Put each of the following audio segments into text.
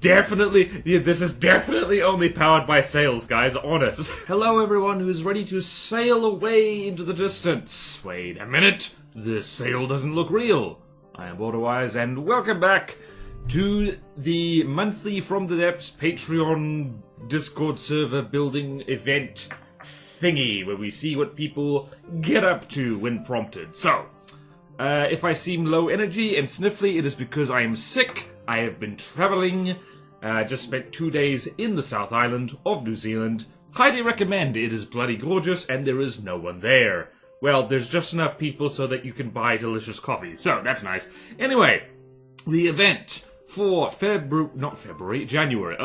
definitely only powered by sails, guys, honest. Hello everyone who's ready to sail away into the distance. Wait a minute, this sail doesn't look real. I am BorderWise and welcome back to the monthly From the Depths Patreon Discord server building event thingy, where we see what people get up to when prompted. So, if I seem low energy and sniffly, it is because I am sick. I have been travelling, just spent 2 days in the South Island of New Zealand. Highly recommend, it is bloody gorgeous and there is no one there. Well, there's just enough people so that you can buy delicious coffee, so that's nice. Anyway, the event for January,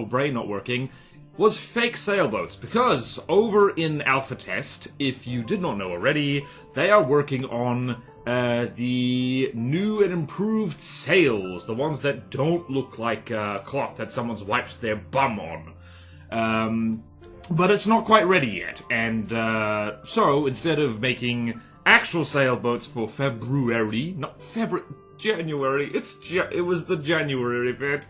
brain not working, was fake sailboats, because over in Alpha Test, if you did not know already, they are working on the new and improved sails, the ones that don't look like cloth that someone's wiped their bum on. But it's not quite ready yet, and so instead of making actual sailboats for January, it was the January event.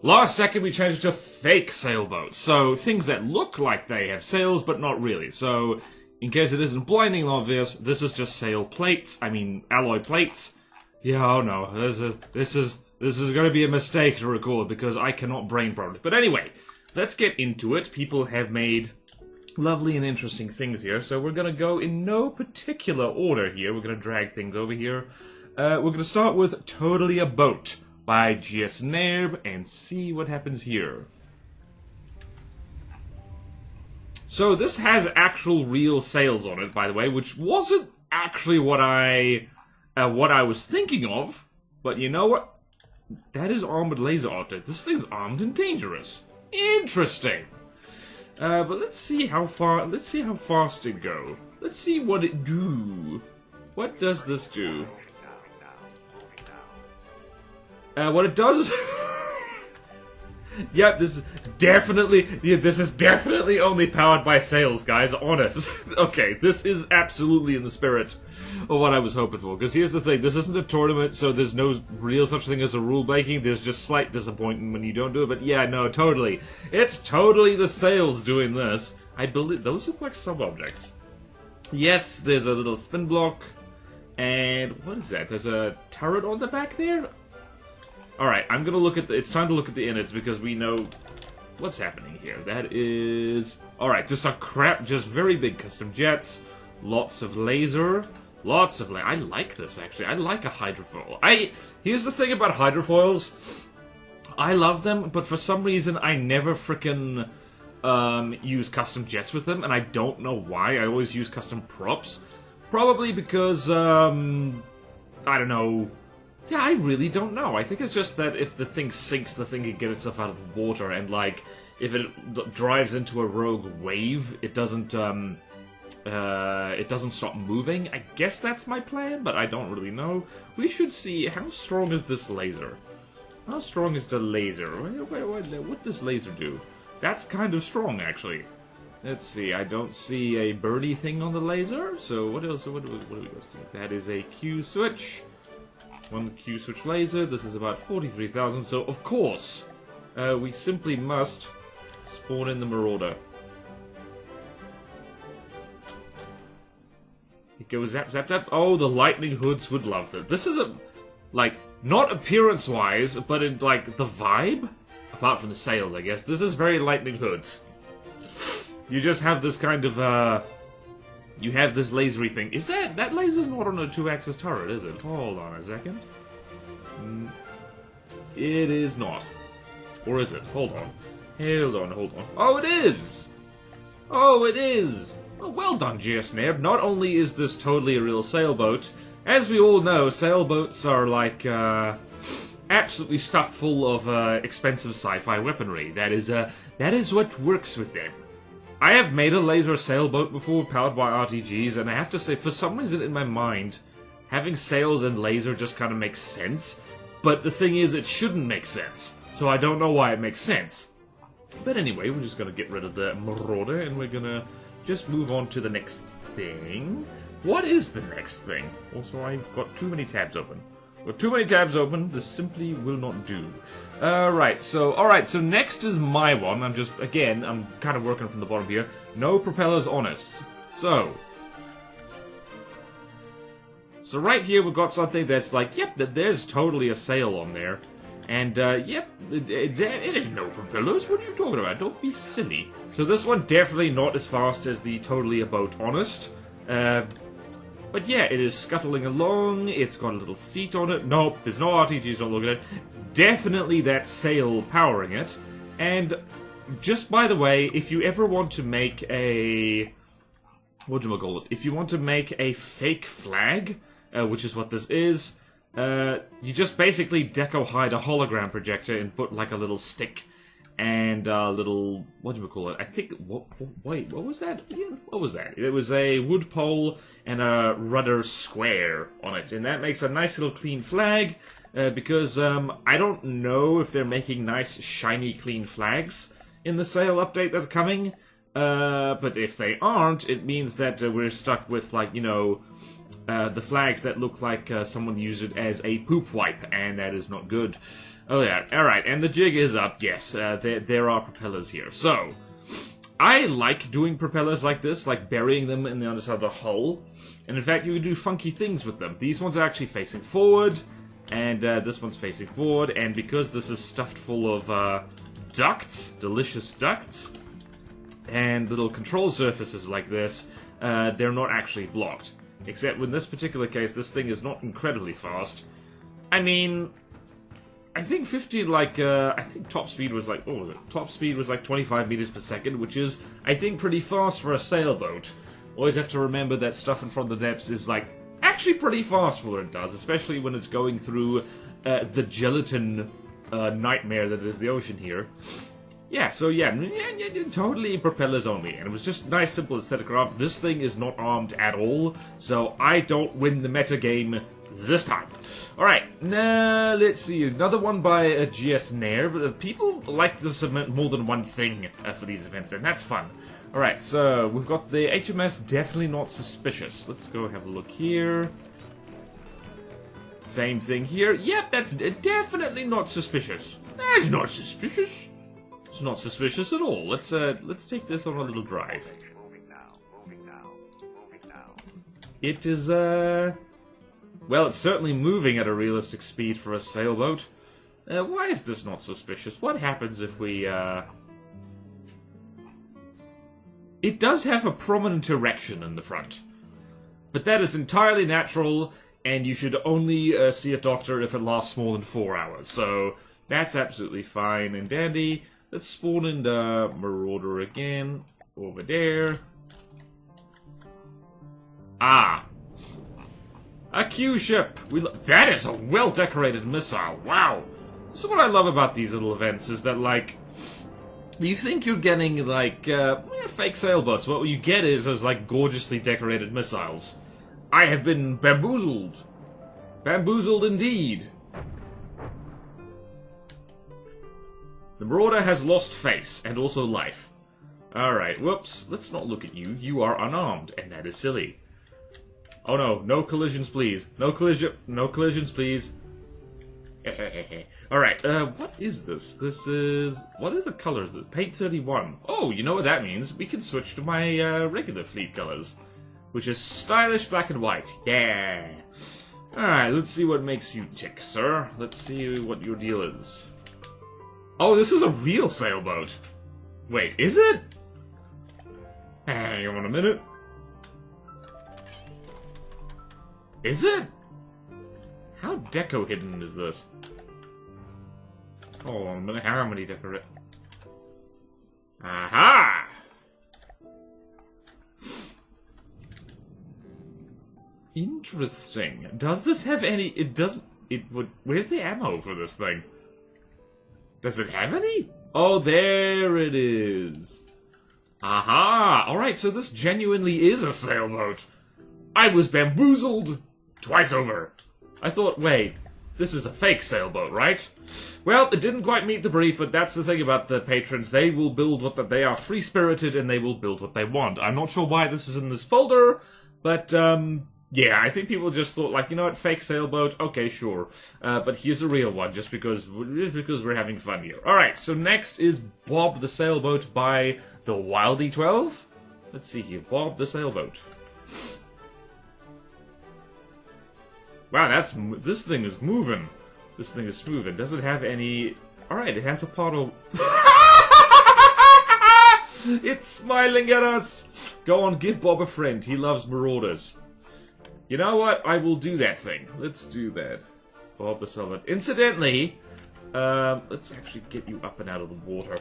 Last second we changed it to fake sailboats, so things that look like they have sails but not really. So, in case it isn't blindingly obvious, this is just alloy plates. Yeah, oh no, this is going to be a mistake to record because I cannot brain properly. But anyway, let's get into it. People have made lovely and interesting things here, so we're going to go in no particular order here. We're going to drag things over here. We're going to start with Totally a Boat by GS Nairb and see what happens here. So this has actual real sails on it, by the way, which wasn't actually what I was thinking of. But you know what? That is armored laser object. This thing's armed and dangerous. Interesting. But let's see how fast it go. Let's see what it do. What does this do? What it does is... Yep, this is definitely only powered by sails, guys, honest. Okay, this is absolutely in the spirit of what I was hoping for. Because here's the thing, this isn't a tournament, so there's no real such thing as a rule breaking. There's just slight disappointment when you don't do it, but yeah, no, totally. It's totally the sails doing this. I believe those look like sub-objects. Yes, there's a little spin block. And what is that? There's a turret on the back there? Alright, I'm gonna look at it's time to look at the innards because we know what's happening here. That is... Alright, just very big custom jets. Lots of laser. I like this, actually. I like a hydrofoil. Here's the thing about hydrofoils. I love them, but for some reason I never frickin' use custom jets with them, and I don't know why. I always use custom props. Probably because, I don't know... Yeah, I really don't know. I think it's just that if the thing sinks, the thing can get itself out of the water, and, like, if it drives into a rogue wave, it doesn't stop moving. I guess that's my plan, but I don't really know. We should see, how strong is this laser? How strong is the laser? What does laser do? That's kind of strong, actually. Let's see, I don't see a birdie thing on the laser, so what else? What do we got here? That is a Q switch. One Q switch laser. This is about 43,000. So of course, we simply must spawn in the Marauder. It goes zap zap zap. Oh, the lightning hoods would love that. This is not appearance wise, but in like the vibe. Apart from the sails, I guess this is very lightning hoods. You just have this kind of you have this lasery thing. Is that laser's not on a 2-axis turret, is it? Hold on a second. It is not. Or is it? Hold on. Hold on. Oh, it is! Oh, it is! Oh, well done, GS Nairb. Not only is this totally a real sailboat, as we all know, sailboats are like, absolutely stuffed full of, expensive sci-fi weaponry. That is what works with them. I have made a laser sailboat before powered by RTGs, and I have to say, for some reason in my mind, having sails and laser just kind of makes sense, but the thing is, it shouldn't make sense, so I don't know why it makes sense. But anyway, we're just gonna get rid of the Marauder, and we're gonna just move on to the next thing. What is the next thing? Also, I've got too many tabs open. With too many tabs open, this simply will not do. Alright, so next is my one. I'm kind of working from the bottom here. No propellers on it. So right here we've got something that's like, yep, there's totally a sail on there. And, yep, it is no propellers. What are you talking about? Don't be silly. So this one definitely not as fast as the Totally a Boat Honest. But yeah, it is scuttling along. It's got a little seat on it. Nope, there's no RTGs, don't look at it. Definitely that sail powering it. And just by the way, if you ever want to make a... whatchamacallit? If you want to make a fake flag, which is what this is, you just basically deco hide a hologram projector and put like a little stick and a little, whatchamacallit? I think, wait, what was that again? What was that? It was a wood pole and a rudder square on it, and that makes a nice little clean flag, because I don't know if they're making nice, shiny, clean flags in the sail update that's coming, but if they aren't, it means that we're stuck with, like, you know, the flags that look like someone used it as a poop wipe, and that is not good. Oh yeah, alright, and the jig is up, yes, there are propellers here. So, I like doing propellers like this, like burying them in the underside of the hull, and in fact you can do funky things with them. These ones are actually facing forward, and this one's facing forward, and because this is stuffed full of ducts, delicious ducts, and little control surfaces like this, they're not actually blocked. Except in this particular case, this thing is not incredibly fast. I mean, I think I think top speed was like, what was it? Top speed was like 25 meters per second, which is, I think, pretty fast for a sailboat. Always have to remember that stuff in front of the depths is, like, actually pretty fast for what it does, especially when it's going through the gelatin nightmare that is the ocean here. Yeah, so yeah, totally propellers only, and it was just nice, simple aesthetic craft. This thing is not armed at all, so I don't win the meta game this time. Alright, now let's see, another one by GS Nair, but people like to submit more than one thing for these events, and that's fun. Alright, so we've got the HMS Definitely Not Suspicious. Let's go have a look here. Same thing here. Yep, that's definitely not suspicious. That's not suspicious. It's not suspicious at all. Let's take this on a little drive. Moving now. It is, well, it's certainly moving at a realistic speed for a sailboat. Why is this not suspicious? What happens if we, It does have a prominent erection in the front. But that is entirely natural, and you should only see a doctor if it lasts more than 4 hours. So, that's absolutely fine and dandy. Let's spawn in the Marauder again, over there. Ah! A Q-ship! That is a well-decorated missile, wow! So what I love about these little events is that, like, you think you're getting, like, fake sailboats, but what you get is like, gorgeously decorated missiles. I have been bamboozled! Bamboozled indeed! The Marauder has lost face, and also life. Alright, whoops, let's not look at you. You are unarmed, and that is silly. Oh no, no collisions please. No collisions please. Alright, what is this? This is... what are the colors? Paint 31. Oh, you know what that means. We can switch to my regular fleet colors. Which is stylish black and white. Yeah! Alright, let's see what makes you tick, sir. Let's see what your deal is. Oh, this is a real sailboat. Wait, is it? Hang on a minute. Is it? How deco hidden is this? Hold on a minute, how many deco... Aha! Interesting. Does this have any... it doesn't... it would... where's the ammo for this thing? Does it have any? Oh, there it is. Aha! Alright, so this genuinely is a sailboat. I was bamboozled twice over. I thought, wait, this is a fake sailboat, right? Well, it didn't quite meet the brief, but that's the thing about the patrons. They will build what they are free-spirited, and they will build what they want. I'm not sure why this is in this folder, but, Yeah, I think people just thought, like, you know what, fake sailboat, okay, sure. But here's a real one, just because we're having fun here. Alright, so next is Bob the Sailboat by the Wildy 12. Let's see here, Bob the Sailboat. Wow, this thing is moving. This thing is moving. Does it have any... Alright, it has a part of... It's smiling at us! Go on, give Bob a friend. He loves marauders. You know what? I will do that thing. Let's do that. Bob the Sailboat. Incidentally, let's actually get you up and out of the water.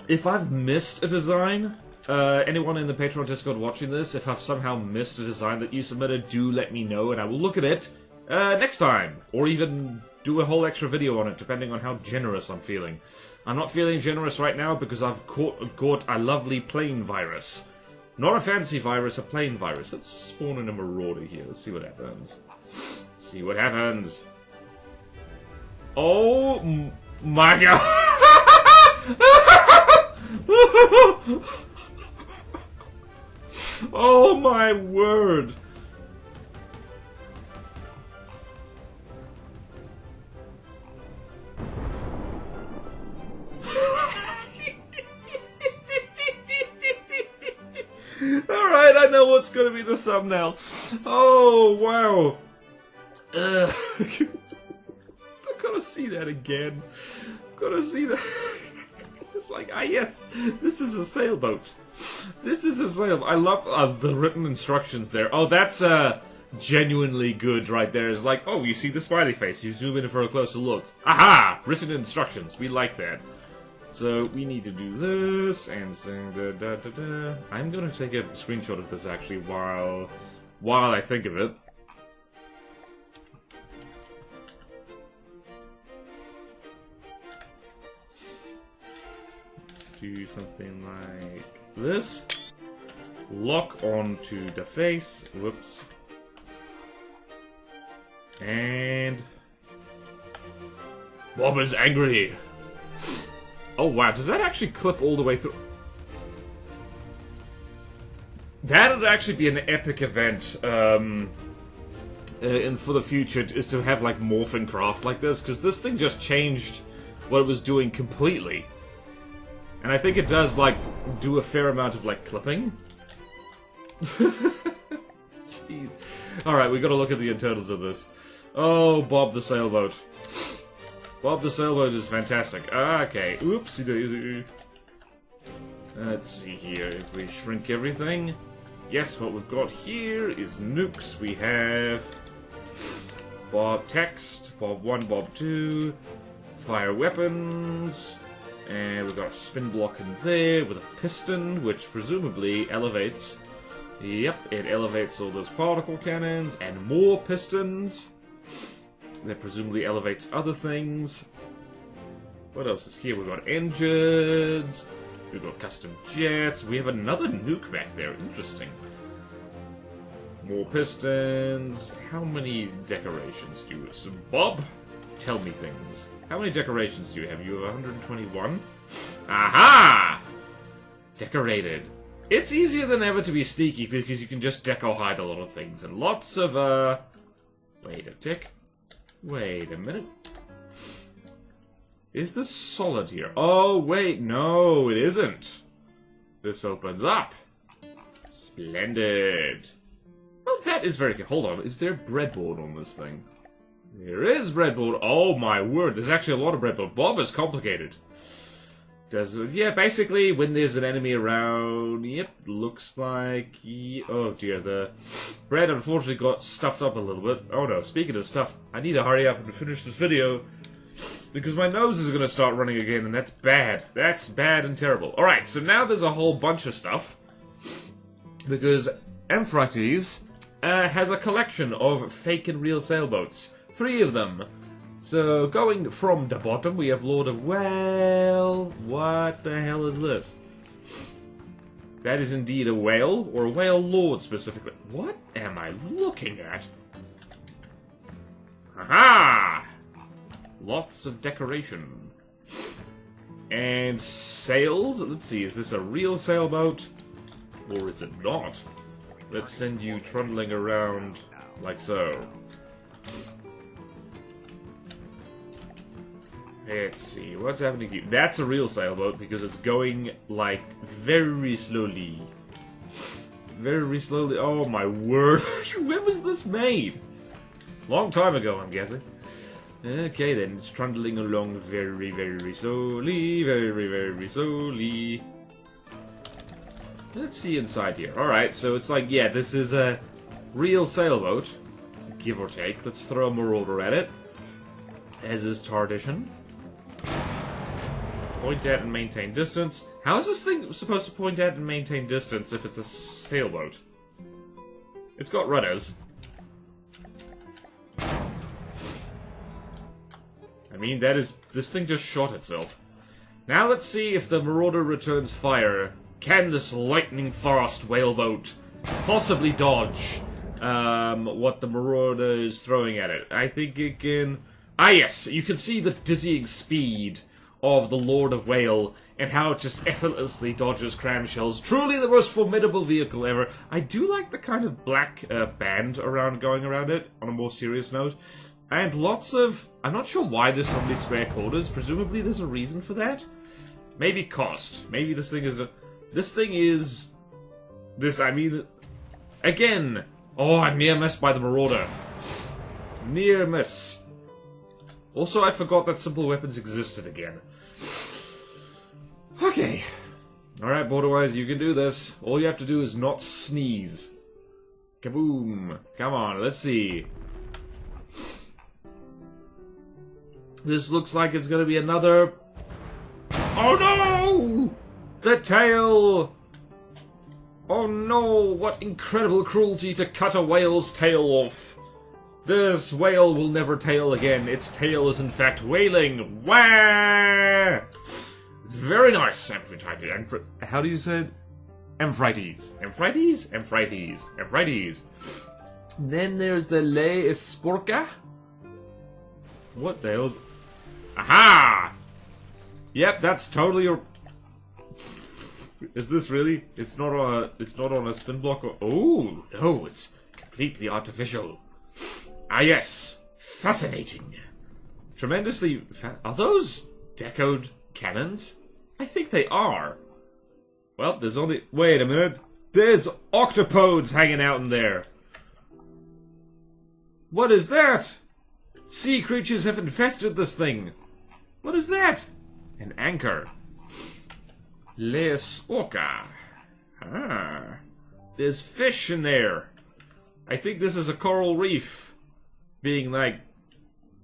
If I've missed a design, anyone in the Patreon Discord watching this, if I've somehow missed a design that you submitted, do let me know and I will look at it next time. Or even do a whole extra video on it, depending on how generous I'm feeling. I'm not feeling generous right now because I've caught a lovely plane virus. Not a fancy virus, a plane virus. Let's spawn in a marauder here. Let's see what happens. See what happens. Oh my god! Oh my word! Alright, I know what's going to be the thumbnail. Oh, wow. I've got to see that again. I've got to see that. It's like, ah, yes, this is a sailboat. This is a sailboat. I love the written instructions there. Oh, that's genuinely good right there. It's like, oh, you see the smiley face. You zoom in for a closer look. Aha! Written instructions. We like that. So we need to do this and sing da da da da. I'm gonna take a screenshot of this actually while I think of it. Let's do something like this. Lock onto the face. Whoops. And Bob is angry. Oh wow, does that actually clip all the way through? That would actually be an epic event for the future, is to have like morphin craft like this, because this thing just changed what it was doing completely. And I think it does like do a fair amount of like clipping. Jeez. Alright, we gotta look at the internals of this. Oh, Bob the Sailboat. Bob the Sailboat is fantastic. Okay, oopsie daisy. Let's see here, if we shrink everything. Yes, what we've got here is nukes. We have Bob text, Bob 1, Bob 2, fire weapons, and we've got a spin block in there with a piston, which presumably elevates. Yep, it elevates all those particle cannons, and more pistons. That presumably elevates other things. What else is here? We've got engines. We've got custom jets. We have another nuke back there. Interesting. More pistons. How many decorations do you have? So, Bob, tell me things. How many decorations do you have? You have 121? Aha! Decorated. It's easier than ever to be sneaky because you can just deco hide a lot of things. And lots of, wait a tick. Wait a minute. Is this solid here? Oh, wait, no, it isn't. This opens up. Splendid. Well, that is very good. Hold on, is there breadboard on this thing? There is breadboard. Oh, my word, there's actually a lot of breadboard. Bob is complicated. Yeah, basically, when there's an enemy around, yep, looks like... Oh dear, the bread unfortunately got stuffed up a little bit. Oh no, speaking of stuff, I need to hurry up and finish this video, because my nose is going to start running again, and that's bad. That's bad and terrible. Alright, so now there's a whole bunch of stuff, because Emphrates has a collection of fake and real sailboats. 3 of them. So, going from the bottom, we have Lord of... Well... What the hell is this? That is indeed a whale, or a whale lord specifically. What am I looking at? Aha! Lots of decoration. And sails? Let's see, is this a real sailboat? Or is it not? let's send you trundling around like so. Let's see, what's happening here? That's a real sailboat because it's going, like, very slowly. Very slowly. Oh my word. When was this made? Long time ago, I'm guessing. Okay then, it's trundling along very slowly. Very slowly. Let's see inside here. Alright, so it's like, yeah, this is a real sailboat. Give or take. Let's throw a marauder at it. As is tradition. Point at and maintain distance. How is this thing supposed to point at and maintain distance if it's a sailboat? It's got rudders. I mean, this thing just shot itself. Now let's see if the marauder returns fire. Can this lightning-fast whaleboat possibly dodge what the marauder is throwing at it? I think it can... Ah yes, you can see the dizzying speed of the Lord of Whale and how it just effortlessly dodges cram shells. Truly the most formidable vehicle ever. I do like the kind of black band going around it, on a more serious note. And lots of... I'm not sure why there's so many square quarters. Presumably there's a reason for that. Maybe cost. Maybe this thing is a... This thing is... This, I mean... Again! Oh, I near missed by the marauder. Near miss. Also, I forgot that simple weapons existed again. Okay. Alright, BorderWise, you can do this. All you have to do is not sneeze. Kaboom. Come on, let's see. This looks like it's gonna be another... Oh no! The tail! Oh no, what incredible cruelty to cut a whale's tail off. This whale will never tail again. Its tail is in fact whaling. Wah! Very nice, Amphitrite. How do you say it? Amphitrites. Amphitrites? Amphitrites. Amphitrites. Then there's the Le Esporca. What the hell's... Aha! Yep, that's totally a... Is this really? It's not on a spin block or... Oh, no, it's completely artificial. Ah, yes. Fascinating. Tremendously... Are those decoed cannons? I think they are. Well, there's only... Wait a minute. There's octopodes hanging out in there. What is that? Sea creatures have infested this thing. What is that? An anchor. Les Orca. Ah. There's fish in there. I think this is a coral reef. Being, like,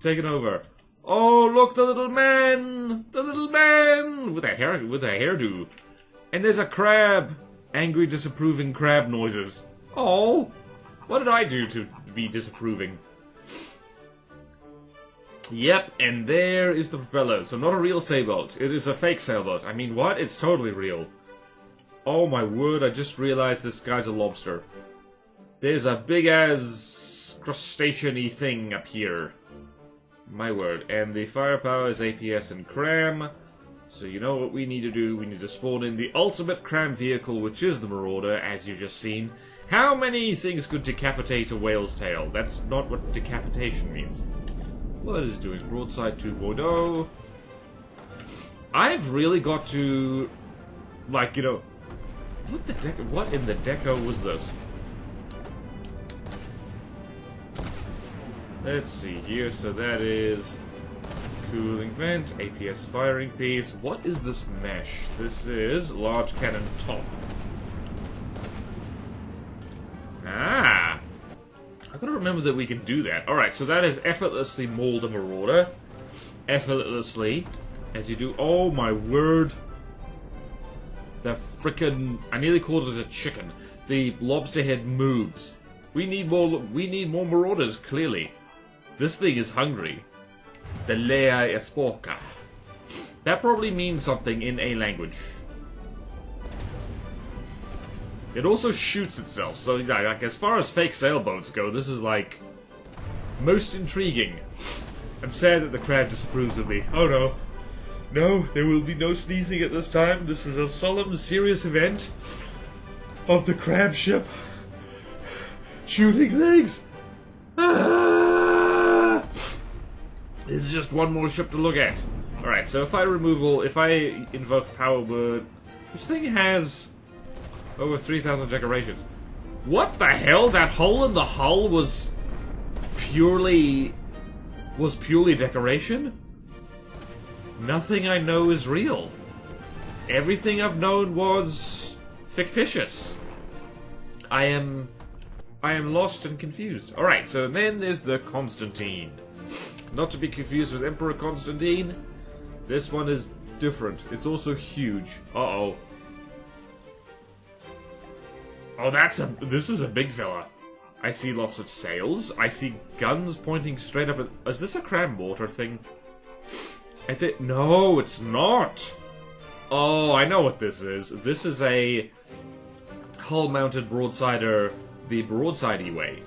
taken over. Oh, look, the little man! The little man! With a hairdo. And there's a crab. Angry, disapproving crab noises. Oh! What did I do to be disapproving? Yep, and there is the propeller. So not a real sailboat. It is a fake sailboat. I mean, what? It's totally real. Oh my word, I just realized this guy's a lobster. There's a big-ass crustacean-y thing up here. My word. And the firepower is APS and cram. So you know what we need to do? We need to spawn in the ultimate cram vehicle, which is the Marauder, as you've just seen. How many things could decapitate a whale's tail? That's not what decapitation means. What is it doing? Broadside 2.0. I've really got to... Like, you know... What in the deco was this? Let's see here. So that is... Cooling vent, APS firing piece. What is this mesh? This is large cannon top. Ah! I've got to remember that we can do that. Alright, so that is effortlessly mold a Marauder. Effortlessly. As you do. Oh my word. The frickin'... I nearly called it a chicken. The lobster head moves. We need more Marauders, clearly. This thing is hungry. The Lea Esporca. That probably means something in a language. It also shoots itself, so yeah, like as far as fake sailboats go, this is like most intriguing. I'm sad that the crab disapproves of me. Oh no. No, there will be no sneezing at this time. This is a solemn, serious event of the crab ship. shooting things! Ah! This is just one more ship to look at. Alright, so if I invoke Power Word, this thing has over 3,000 decorations. What the hell? That hole in the hull was purely decoration? Nothing I know is real. Everything I've known was fictitious. I am lost and confused. Alright, so then there's the Constantine. Not to be confused with Emperor Constantine. This one is different. It's also huge. Uh-oh. Oh, this is a big fella. I see lots of sails. I see guns pointing straight up at... Is this a cram mortar thing? No, it's not. Oh, I know what this is. This is a hull-mounted broadsider, the broadsidey way.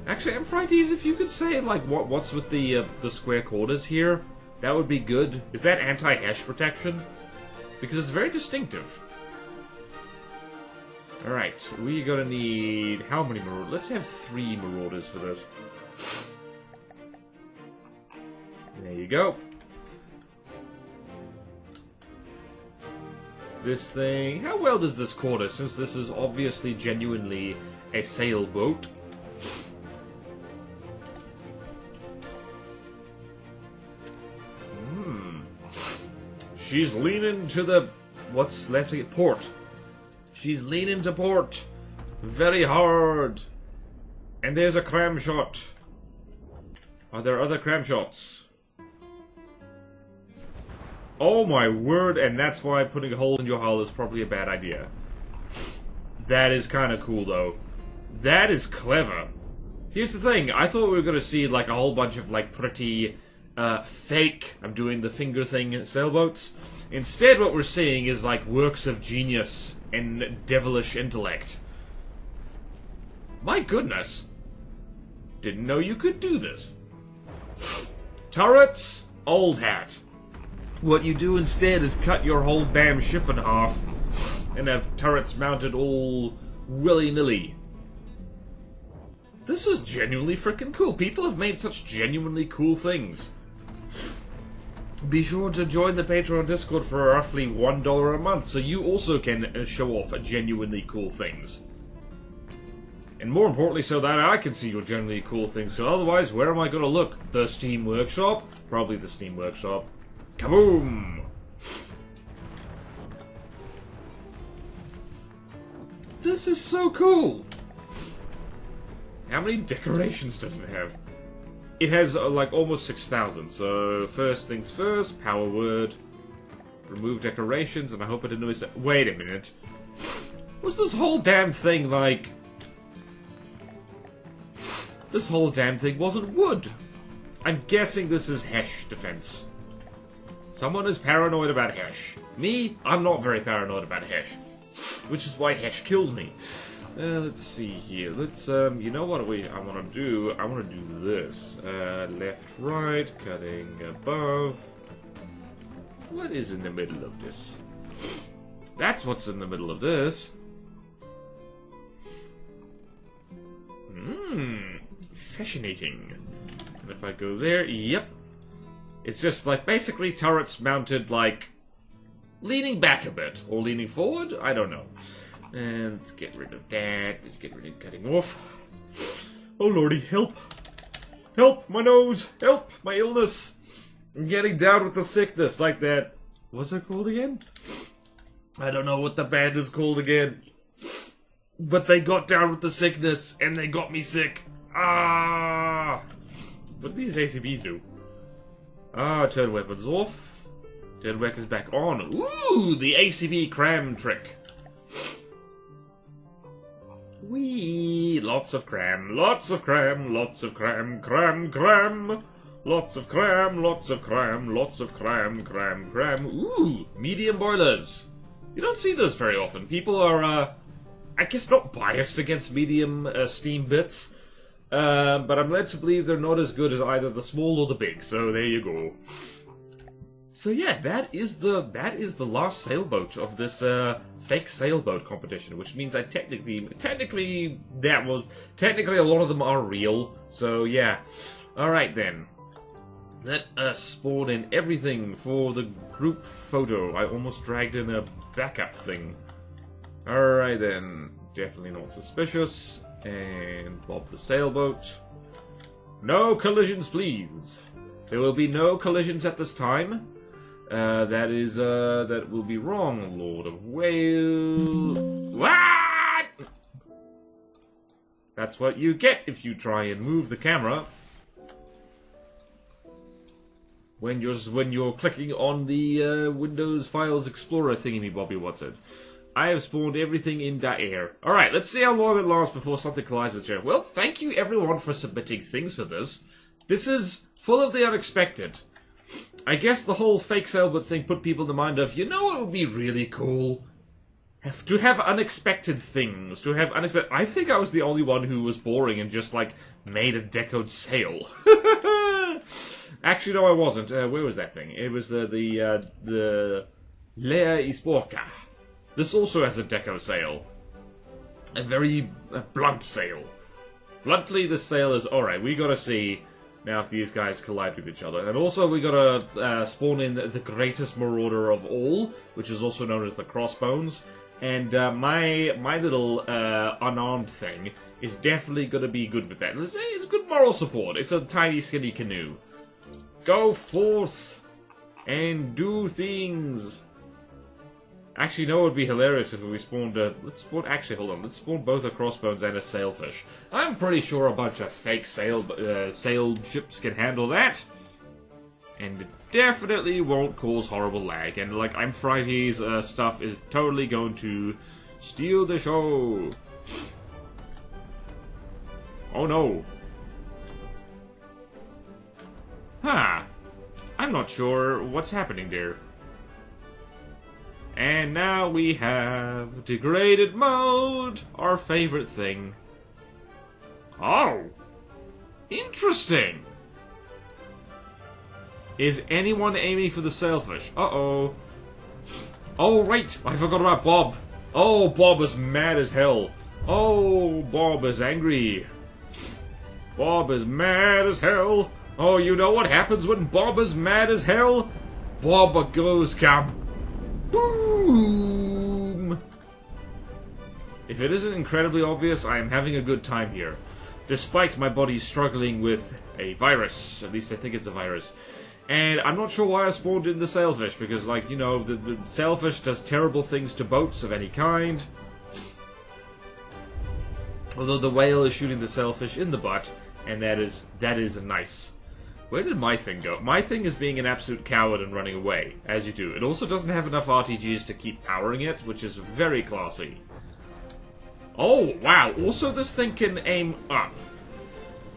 Actually, I'm frightened if you could say, like, what's with the square quarters here? That would be good. Is that anti-hesh protection? Because it's very distinctive. Alright, we're gonna need... How many marauders? Let's have 3 marauders for this. There you go. This thing... How well does this quarter, since this is obviously genuinely a sailboat? She's leaning to the... What's left to get? Port. She's leaning to port. Very hard. And there's a cram shot. Are there other cram shots? Oh my word, and that's why putting a hole in your hull is probably a bad idea. That is kind of cool, though. That is clever. Here's the thing, I thought we were going to see, like, a whole bunch of, like, pretty... fake, I'm doing the finger thing, sailboats. Instead, what we're seeing is like works of genius and devilish intellect. My goodness. Didn't know you could do this. Turrets, old hat. What you do instead is cut your whole damn ship in half and have turrets mounted all willy-nilly. This is genuinely freaking cool. People have made such genuinely cool things. Be sure to join the Patreon Discord for roughly $1 a month, so you also can show off genuinely cool things. And more importantly, so that I can see your genuinely cool things, so otherwise, where am I going to look? The Steam Workshop? Probably the Steam Workshop. Kaboom! This is so cool! How many decorations does it have? It has, like, almost 6,000, so first things first, power word, remove decorations, and I hope I didn't notice that. Wait a minute. Was this whole damn thing, like... This whole damn thing wasn't wood. I'm guessing this is Hesh defense. Someone is paranoid about Hesh. Me, I'm not very paranoid about Hesh. Which is why Hesh kills me. Let's see here. Let's, you know what I want to do? I want to do this. Left, right, cutting above. What is in the middle of this? That's what's in the middle of this. Fascinating. And if I go there, yep. It's just like basically turrets mounted like leaning back a bit or leaning forward. I don't know. And let's get rid of that. Let's get rid of cutting off. Oh lordy, help! Help! My nose! Help! My illness! I'm getting down with the sickness like that. What's it called again? I don't know what the band is called again. But they got down with the sickness and they got me sick. Ah! What do these ACBs do? Ah, turn weapons off. Turn weapons back on. Ooh, the ACB cram trick. Wee, lots of cram, lots of cram, lots of cram, cram, cram. Lots of cram, lots of cram, lots of cram, cram, cram. Ooh, medium boilers. You don't see those very often. People are, I guess not biased against medium steam bits. But I'm led to believe they're not as good as either the small or the big, so there you go. So yeah, that is the last sailboat of this fake sailboat competition, which means I technically a lot of them are real. So yeah, all right then. Let us spawn in everything for the group photo. I almost dragged in a backup thing. All right then, definitely not suspicious. And Bob the sailboat. No collisions, please. There will be no collisions at this time. That will be wrong, Lord of Wales. What? That's what you get if you try and move the camera when you're clicking on the Windows Files Explorer thingy bobby what's it. I have spawned everything in the air. Alright, let's see how long it lasts before something collides with you. Well, thank you everyone for submitting things for this. This is full of the unexpected. I guess the whole fake sailboat thing put people in the mind of, you know what would be really cool? To have unexpected things. I think I was the only one who was boring and just, like, made a decoed sail. Actually, no, I wasn't. Where was that thing? It was the Lea Isporca. This also has a deco sail. A very blunt sail. Bluntly, the sail is... Alright, we gotta see... Now, if these guys collide with each other. And also, we gotta spawn in the greatest marauder of all, which is also known as the Crossbones. And my little unarmed thing is definitely gonna be good with that. It's good moral support. It's a tiny, skinny canoe. Go forth and do things. Actually, you know what would be hilarious if we spawned let's spawn both a Crossbones and a Sailfish. I'm pretty sure a bunch of fake sail ships can handle that. And it definitely won't cause horrible lag. And, like, I'm Friday's stuff is totally going to steal the show. Oh, no. Huh. I'm not sure what's happening there. And now we have degraded mode, our favorite thing. Oh! Interesting! Is anyone aiming for the Sailfish? Uh-oh. Oh, right! I forgot about Bob. Oh, Bob is mad as hell. Oh, Bob is angry. Bob is mad as hell. Oh, you know what happens when Bob is mad as hell? Bob goes kaboom! If it isn't incredibly obvious, I am having a good time here. Despite my body struggling with a virus. At least I think it's a virus. And I'm not sure why I spawned in the Sailfish, because, like, you know, the Sailfish does terrible things to boats of any kind. Although the whale is shooting the Sailfish in the butt, and that is nice. Where did my thing go? My thing is being an absolute coward and running away, as you do. It also doesn't have enough RTGs to keep powering it, which is very classy. Oh, wow. Also, this thing can aim up.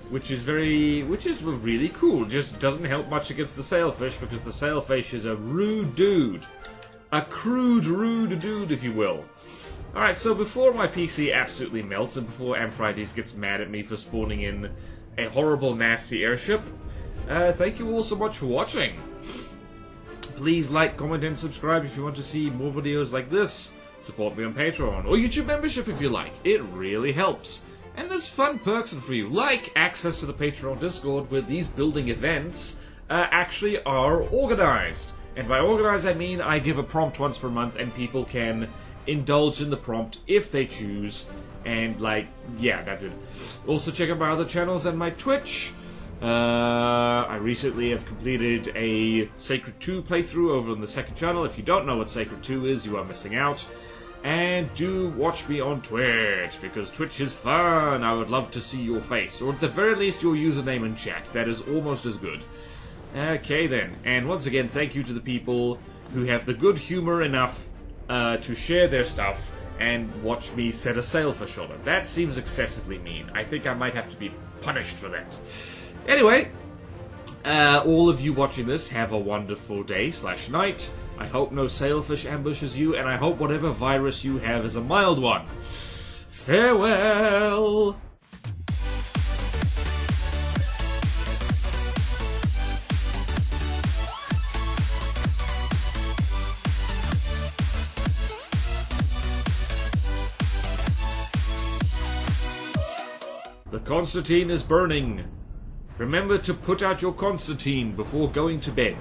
Which is really cool. Just doesn't help much against the Sailfish, because the Sailfish is a rude dude. A crude, rude dude, if you will. Alright, so before my PC absolutely melts, and before Amphitrite gets mad at me for spawning in a horrible, nasty airship, thank you all so much for watching. Please like, comment, and subscribe if you want to see more videos like this. Support me on Patreon, or YouTube membership if you like. It really helps. And there's fun perks for you, like access to the Patreon Discord, where these building events actually are organized. And by organized, I mean I give a prompt once per month, and people can indulge in the prompt if they choose. And, like, yeah, that's it. Also, check out my other channels and my Twitch. I recently have completed a Sacred 2 playthrough over on the second channel. If you don't know what Sacred 2 is, you are missing out. And do watch me on Twitch, because Twitch is fun. I would love to see your face, or at the very least your username in chat. That is almost as good. Okay then, and once again, thank you to the people who have the good humor enough to share their stuff and watch me set a Sailfish on it. That seems excessively mean. I think I might have to be punished for that. Anyway, all of you watching this, have a wonderful day/night. I hope no Sailfish ambushes you, and I hope whatever virus you have is a mild one. Farewell! The concertine is burning. Remember to put out your concertine before going to bed.